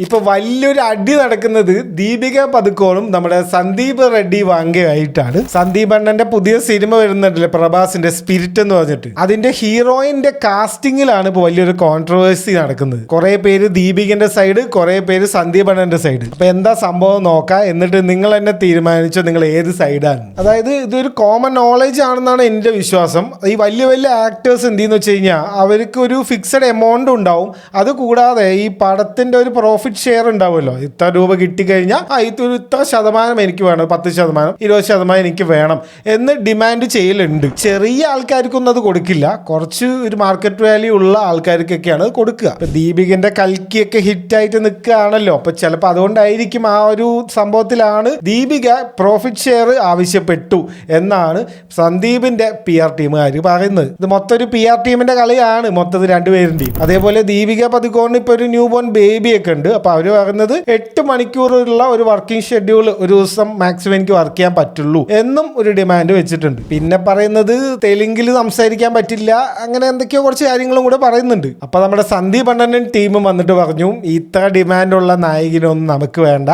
ഇപ്പൊ വലിയൊരു അടി നടക്കുന്നത് ദീപിക പദുക്കോണും നമ്മുടെ സന്ദീപ് റെഡ്ഡി വാങ്കയായിട്ടാണ്. സന്ദീപ് അണ്ണന്റെ പുതിയ സിനിമ വരുന്നുണ്ടല്ലേ, പ്രഭാസിന്റെ സ്പിരിറ്റ് എന്ന് പറഞ്ഞിട്ട്. അതിന്റെ ഹീറോയിന്റെ കാസ്റ്റിംഗിലാണ് ഇപ്പൊ വലിയൊരു കോൺട്രവേഴ്സി നടക്കുന്നത്. കുറെ പേര് ദീപികന്റെ സൈഡ്, കുറെ പേര് സന്ദീപ് അണ്ണന്റെ സൈഡ്. അപ്പൊ എന്താ സംഭവം നോക്കാം, എന്നിട്ട് നിങ്ങൾ തന്നെ തീരുമാനിച്ചോ നിങ്ങൾ ഏത് സൈഡാണ്. അതായത് ഇതൊരു കോമൺ നോളേജ് ആണെന്നാണ് എന്റെ വിശ്വാസം. ഈ വലിയ വലിയ ആക്ടേഴ്സ് എന്തെന്ന് വെച്ച് കഴിഞ്ഞാൽ അവർക്ക് ഒരു ഫിക്സഡ് എമൗണ്ട് ഉണ്ടാവും. അത് കൂടാതെ ഈ പടത്തിന്റെ ഒരു പ്രോഫിറ്റ് ഷെയർ ഉണ്ടാവുമല്ലോ, ഇത്ര രൂപ കിട്ടിക്കഴിഞ്ഞാൽ ഇത്ര ശതമാനം എനിക്ക് വേണം, 10%, 20% എനിക്ക് വേണം എന്ന് ഡിമാൻഡ് ചെയ്യലുണ്ട്. ചെറിയ ആൾക്കാർക്കൊന്നും അത് കൊടുക്കില്ല, കുറച്ച് ഒരു മാർക്കറ്റ് വാല്യൂ ഉള്ള ആൾക്കാർക്കൊക്കെയാണ് അത് കൊടുക്കുക. ഇപ്പൊ ദീപികന്റെ കൽക്കിയൊക്കെ ഹിറ്റായിട്ട് നിൽക്കുകയാണല്ലോ, അപ്പൊ ചിലപ്പോൾ അതുകൊണ്ടായിരിക്കും ആ ഒരു സംഭവത്തിലാണ് ദീപിക പ്രോഫിറ്റ് ഷെയർ ആവശ്യപ്പെട്ടു എന്നാണ് സന്ദീപിന്റെ PR ടീമുകാർ പറയുന്നത്. ഇത് മൊത്തം ഒരു PR ടീമിന്റെ കളിയാണ് മൊത്തത്തിൽ രണ്ടുപേരുടെയും. അതേപോലെ ദീപിക പദുക്കോണിന് ഇപ്പൊ ഒരു ന്യൂ ബോൺ ബേബിയൊക്കെ ഉണ്ട്. അപ്പൊ അവര് പറയുന്നത് 8 മണിക്കൂറുള്ള ഒരു വർക്കിംഗ് ഷെഡ്യൂൾ ഒരു ദിവസം മാക്സിമം എനിക്ക് വർക്ക് ചെയ്യാൻ പറ്റുള്ളൂ എന്നും ഒരു ഡിമാൻഡ് വെച്ചിട്ടുണ്ട്. പിന്നെ പറയുന്നത് തെലുങ്കിൽ സംസാരിക്കാൻ പറ്റില്ല, അങ്ങനെ എന്തൊക്കെയോ കുറച്ച് കാര്യങ്ങളും കൂടെ പറയുന്നുണ്ട്. അപ്പൊ നമ്മുടെ സന്ദീപ് അണ്ണനും ടീമും വന്നിട്ട് പറഞ്ഞു, ഇത്ര ഡിമാൻഡുള്ള നായകനൊന്നും നമുക്ക് വേണ്ട,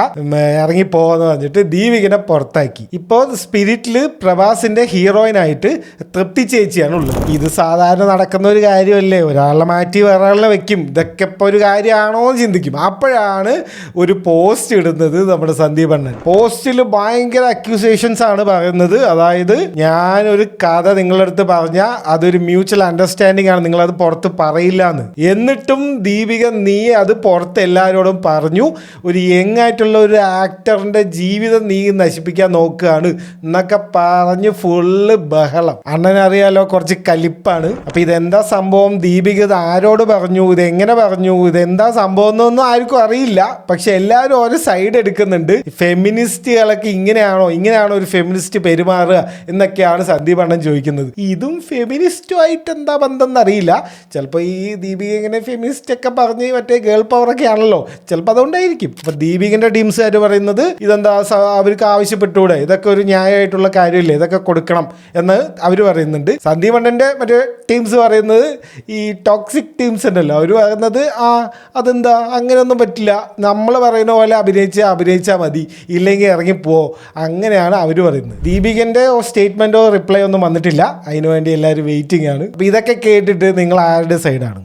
ഇറങ്ങിപ്പോന്ന് പറഞ്ഞിട്ട് ദീപികനെ പുറത്താക്കി. ഇപ്പോ സ്പിരിറ്റില് പ്രഭാസിന്റെ ഹീറോയിനായിട്ട് തൃപ്തി ചേച്ചിയാണ് ഉള്ളത്. ഇത് സാധാരണ നടക്കുന്ന ഒരു കാര്യമല്ലേ, ഒരാളെ മാറ്റി വേറെ ആളെ വെക്കും, ഇതൊക്കെ ഇപ്പൊ ഒരു കാര്യമാണോ എന്ന് ചിന്തിക്കും. അപ്പോഴാണ് ഒരു പോസ്റ്റ് ഇടുന്നത് നമ്മുടെ സന്ദീപ് അണ്ണൻ. പോസ്റ്റിൽ ഭയങ്കര അക്യൂസേഷൻസ് ആണ് പറയുന്നത്. അതായത് ഞാനൊരു കഥ നിങ്ങളുടെ അടുത്ത് പറഞ്ഞാൽ അതൊരു മ്യൂച്വൽ അണ്ടർസ്റ്റാൻഡിങ് ആണ്, നിങ്ങളത് പുറത്ത് പറയില്ല എന്ന്. എന്നിട്ടും ദീപിക നീ അത് പുറത്ത് എല്ലാവരോടും പറഞ്ഞു, ഒരു യങ് ആയിട്ടുള്ള ഒരു ആക്ടറിന്റെ ജീവിതം നീ നശിപ്പിക്കാൻ നോക്കുകയാണ് എന്നൊക്കെ പറഞ്ഞ് ഫുള്ള് ബഹളം. അണ്ണനറിയാലോ കുറച്ച് കലിപ്പാണ്. അപ്പൊ ഇതെന്താ സംഭവം, ദീപിക ഇത് ആരോട് പറഞ്ഞു, ഇതെങ്ങനെ പറഞ്ഞു, ഇതെന്താ സംഭവം എന്നൊന്നും ആർക്കും അറിയില്ല. പക്ഷെ എല്ലാവരും ഓരോ സൈഡ് എടുക്കുന്നുണ്ട്. ഫെമിനിസ്റ്റുകളൊക്കെ ഇങ്ങനെയാണോ ഒരു ഫെമിനിസ്റ്റ് പെരുമാറുക എന്നൊക്കെയാണ് സന്ദീപ് അണ്ണൻ ചോദിക്കുന്നത്. ഇതും ഫെമിനിസ്റ്റുമായിട്ട് എന്താ ബന്ധം എന്നറിയില്ല. ചിലപ്പോൾ ഈ ദീപിക ഇങ്ങനെ ഫെമിനിസ്റ്റ് ഒക്കെ പറഞ്ഞ് മറ്റേ ഗേൾ പവർ ഒക്കെ ആണല്ലോ, ചിലപ്പോൾ അതുകൊണ്ടായിരിക്കും. അപ്പൊ ദീപികന്റെ ടീംസുകാർ പറയുന്നത് ഇതെന്താ അവർക്ക് ആവശ്യപ്പെട്ടൂടെ, ഇതൊക്കെ ഒരു ന്യായമായിട്ടുള്ള കാര്യമില്ലേ, ഇതൊക്കെ കൊടുക്കണം എന്ന് അവർ പറയുന്നുണ്ട്. സന്ദീപ് അണ്ണന്റെ മറ്റേ ടീംസ് പറയുന്നത്, ഈ ടോക്സിക് ടീംസ് ഉണ്ടല്ലോ, അവർ പറയുന്നത് അതെന്താ അങ്ങനെയൊന്നും പറ്റില്ല, നമ്മൾ പറയുന്ന പോലെ അഭിനയിച്ചാൽ മതി, ഇല്ലെങ്കിൽ ഇറങ്ങിപ്പോ, അങ്ങനെയാണ് അവർ പറയുന്നത്. ദീപികന്റെ സ്റ്റേറ്റ്മെന്റോ റിപ്ലൈ ഒന്നും വന്നിട്ടില്ല, അതിനുവേണ്ടി എല്ലാവരും വെയിറ്റിംഗ് ആണ്. അപ്പൊ ഇതൊക്കെ കേട്ടിട്ട് നിങ്ങൾ ആരുടെ സൈഡാണ്?